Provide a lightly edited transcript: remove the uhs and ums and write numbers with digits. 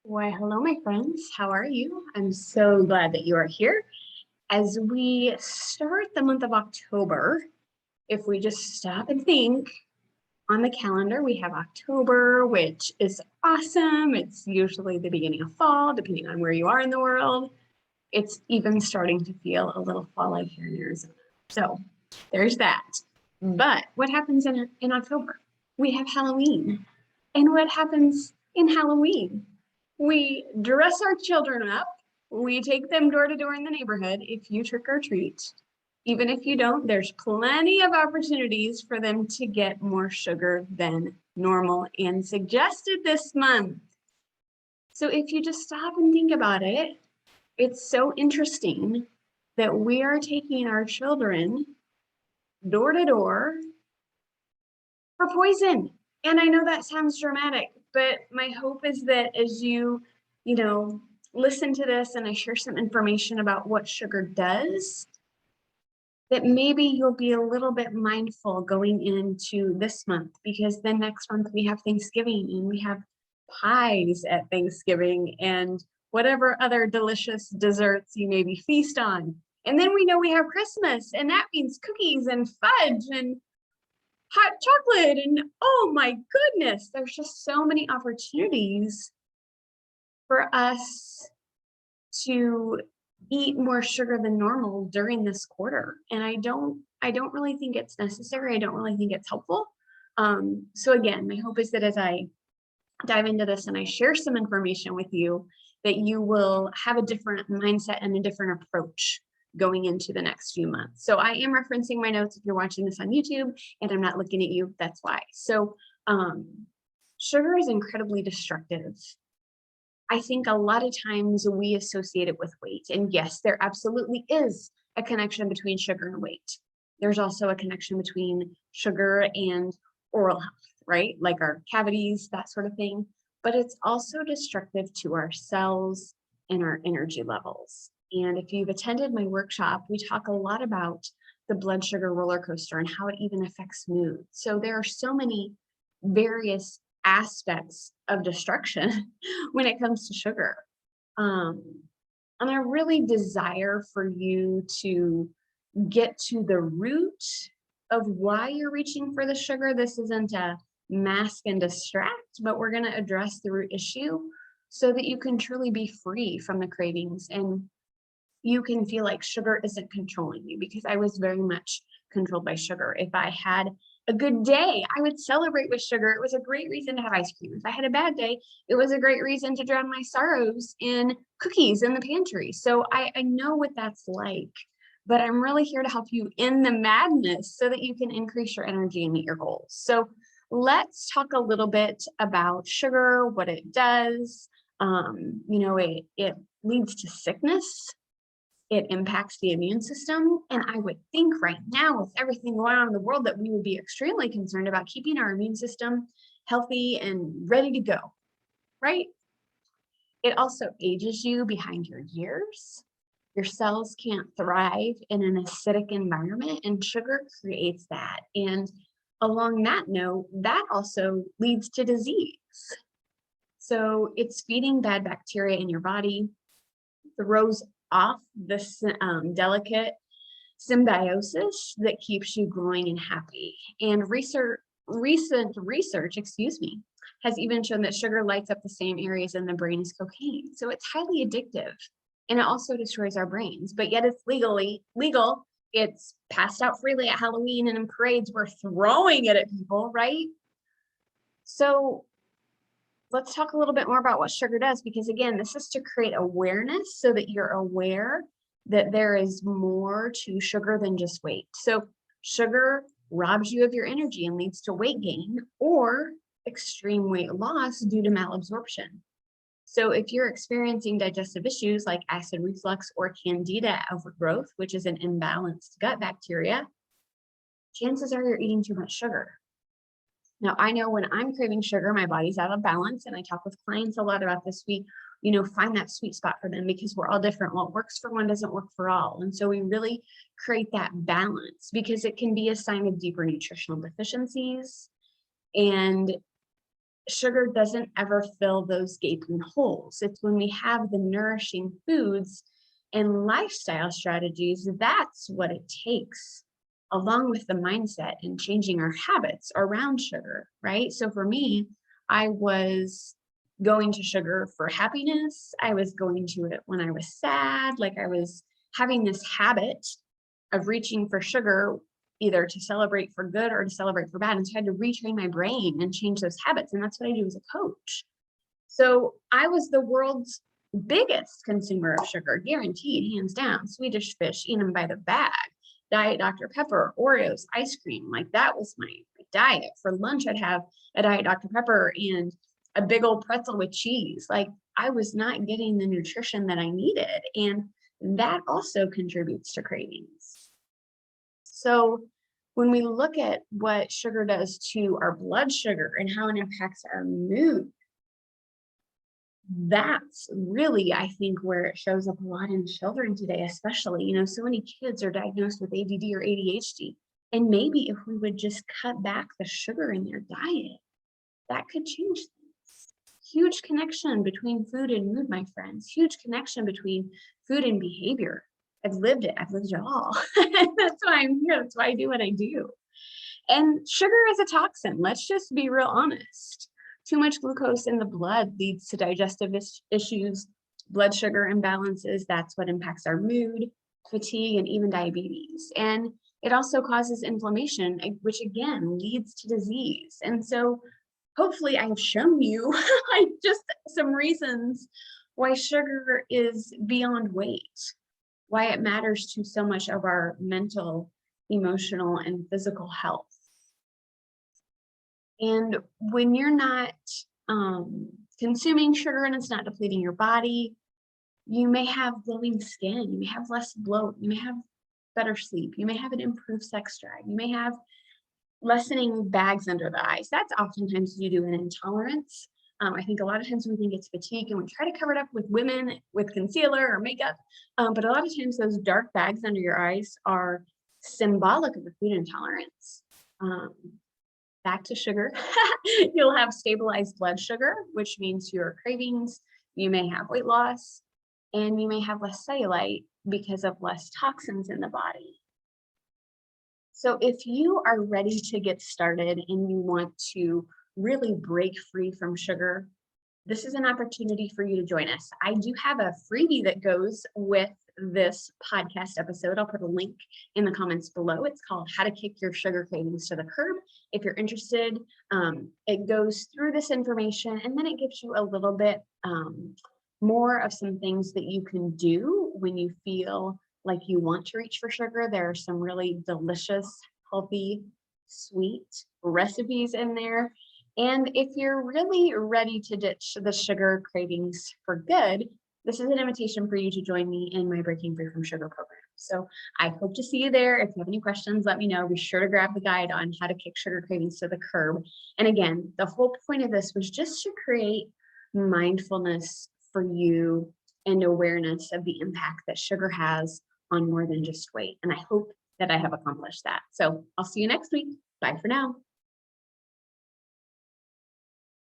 Why, hello, my friends. How are you? I'm so glad that you are here. As we start the month of October, if we just stop and think on the calendar, we have October, which is awesome. It's usually the beginning of fall, depending on where you are in the world. It's even starting to feel a little fall-like here in Arizona. So there's that. But what happens in October? We have Halloween. And what happens in Halloween? We dress our children up. We take them door to door in the neighborhood if you trick or treat. Even if you don't, there's plenty of opportunities for them to get more sugar than normal and suggested this month. So if you just stop and think about it, it's so interesting that we are taking our children door to door for poison. And I know that sounds dramatic, but my hope is that as you listen to this and I share some information about what sugar does, that maybe you'll be a little bit mindful going into this month, because then next month we have Thanksgiving and we have pies at Thanksgiving and whatever other delicious desserts you maybe feast on. And then we know we have Christmas, and that means cookies and fudge and hot chocolate. And oh my goodness, there's just so many opportunities for us to eat more sugar than normal during this quarter. And I don't really think it's necessary. I don't really think it's helpful. So again, my hope is that as I dive into this and I share some information with you, that you will have a different mindset and a different approach going into the next few months. So I am referencing my notes if you're watching this on YouTube and I'm not looking at you, that's why. So sugar is incredibly destructive. I think a lot of times we associate it with weight. And yes, there absolutely is a connection between sugar and weight. There's also a connection between sugar and oral health, right? Like our cavities, that sort of thing. But it's also destructive to our cells and our energy levels. And if you've attended my workshop, we talk a lot about the blood sugar roller coaster and how it even affects mood. So there are so many various aspects of destruction when it comes to sugar. And I really desire for you to get to the root of why you're reaching for the sugar. This isn't a mask and distract, but we're going to address the root issue so that you can truly be free from the cravings and you can feel like sugar isn't controlling you, because I was very much controlled by sugar. If I had a good day, I would celebrate with sugar. It was a great reason to have ice cream. If I had a bad day, it was a great reason to drown my sorrows in cookies in the pantry. So I know what that's like, but I'm really here to help you in the madness so that you can increase your energy and meet your goals. So let's talk a little bit about sugar, what it does. It leads to sickness. It impacts the immune system. And I would think right now, with everything going on in the world, that we would be extremely concerned about keeping our immune system healthy and ready to go, right? It also ages you behind your years. Your cells can't thrive in an acidic environment, and sugar creates that. And along that note, that also leads to disease. So it's feeding bad bacteria in your body, throws off this delicate symbiosis that keeps you glowing and happy. And recent research, has even shown that sugar lights up the same areas in the brain as cocaine. So it's highly addictive, and it also destroys our brains, but yet it's legal. It's passed out freely at Halloween, and in parades, we're throwing it at people, right? So let's talk a little bit more about what sugar does, because again, this is to create awareness so that you're aware that there is more to sugar than just weight. So sugar robs you of your energy and leads to weight gain or extreme weight loss due to malabsorption. So if you're experiencing digestive issues like acid reflux or candida overgrowth, which is an imbalanced gut bacteria, chances are you're eating too much sugar. Now, I know when I'm craving sugar, my body's out of balance, and I talk with clients a lot about this. We, find that sweet spot for them, because we're all different. What works for one doesn't work for all. And so we really create that balance, because it can be a sign of deeper nutritional deficiencies. And sugar doesn't ever fill those gaping holes. It's when we have the nourishing foods and lifestyle strategies, that's what it takes, along with the mindset and changing our habits around sugar, right? So for me, I was going to sugar for happiness. I was going to it when I was sad, like I was having this habit of reaching for sugar either to celebrate for good or to celebrate for bad. And so I had to retrain my brain and change those habits. And that's what I do as a coach. So I was the world's biggest consumer of sugar, guaranteed, hands down. Swedish fish, eaten by the bag, Diet Dr. Pepper, Oreos, ice cream. Like that was my diet. For lunch, I'd have a Diet Dr. Pepper and a big old pretzel with cheese. Like I was not getting the nutrition that I needed. And that also contributes to cravings. So when we look at what sugar does to our blood sugar and how it impacts our mood, that's really, I think, where it shows up a lot in children today, especially, so many kids are diagnosed with ADD or ADHD. And maybe if we would just cut back the sugar in their diet, that could change things. Huge connection between food and mood, my friends. Huge connection between food and behavior. I've lived it. I've lived it all. That's why I'm here. That's why I do what I do. And sugar is a toxin. Let's just be real honest. Too much glucose in the blood leads to digestive issues, blood sugar imbalances. That's what impacts our mood, fatigue, and even diabetes. And it also causes inflammation, which again leads to disease. And so hopefully I've shown you like just some reasons why sugar is beyond weight, why it matters to so much of our mental, emotional, and physical health. And when you're not consuming sugar and it's not depleting your body, you may have glowing skin, you may have less bloat, you may have better sleep, you may have an improved sex drive, you may have lessening bags under the eyes. That's oftentimes due to an intolerance. I think a lot of times we think it's fatigue and we try to cover it up with women with concealer or makeup. But a lot of times those dark bags under your eyes are symbolic of a food intolerance. Back to sugar. You'll have stabilized blood sugar, which means fewer cravings. You may have weight loss and you may have less cellulite because of less toxins in the body. So if you are ready to get started and you want to really break free from sugar, this is an opportunity for you to join us. I do have a freebie that goes with this podcast episode. I'll put a link in the comments below. It's called How to Kick Your Sugar Cravings to the Curb. If you're interested, it goes through this information and then it gives you a little bit more of some things that you can do when you feel like you want to reach for sugar. There are some really delicious, healthy, sweet recipes in there. And if you're really ready to ditch the sugar cravings for good, this is an invitation for you to join me in my Breaking Free from Sugar program. So I hope to see you there. If you have any questions, let me know. Be sure to grab the guide on how to kick sugar cravings to the curb. And again, the whole point of this was just to create mindfulness for you and awareness of the impact that sugar has on more than just weight. And I hope that I have accomplished that. So I'll see you next week. Bye for now.